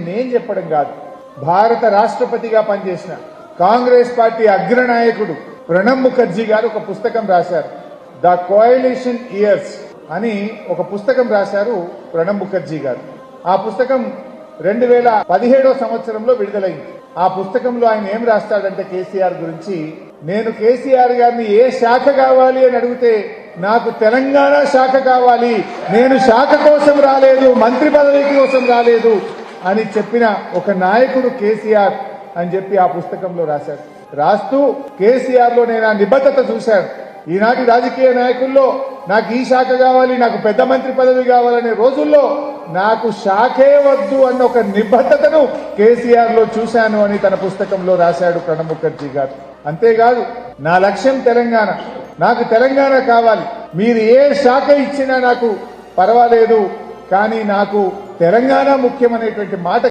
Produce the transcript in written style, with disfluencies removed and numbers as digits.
నేను చెప్పడం కాదు, భారత రాష్ట్రపతిగా పనిచేసిన కాంగ్రెస్ పార్టీ అగ్రనాయకుడు ప్రణబ్ ముఖర్జీ గారు ఒక పుస్తకం రాశారు. ద కోయలిషన్ ఇయర్స్ అని ఒక పుస్తకం రాశారు ప్రణబ్ ముఖర్జీ గారు. ఆ పుస్తకం 2017 సంవత్సరంలో విడుదలైంది. ఆ పుస్తకంలో ఆయన ఏం రాస్తాడంటే కేసీఆర్ గురించి, నేను కేసీఆర్ గారిని ఏ శాఖ కావాలి అని అడిగితే నాకు తెలంగాణ శాఖ కావాలి, నేను శాఖ కోసం రాలేదు, మంత్రి పదవి కోసం రాలేదు అని చెప్పిన ఒక నాయకుడు కేసీఆర్ అని చెప్పి ఆ పుస్తకంలో రాశారు. రాస్తూ కేసీఆర్ లో నేను ఆ నిబద్ధత చూశాను. ఈనాటి రాజకీయ నాయకుల్లో నాకు ఈ శాఖ కావాలి, నాకు పెద్ద మంత్రి పదవి కావాలనే రోజుల్లో నాకు శాఖే వద్దు అన్న ఒక నిబద్ధతను కేసీఆర్ లో చూశాను అని తన పుస్తకంలో రాశాడు ప్రణబ్ ముఖర్జీ గారు. అంతేకాదు, నా లక్ష్యం తెలంగాణ, నాకు తెలంగాణ కావాలి, మీరు ఏ శాఖ ఇచ్చినా నాకు పర్వాలేదు, కానీ నాకు తెలంగాణ ముఖ్యమనేటువంటి మాట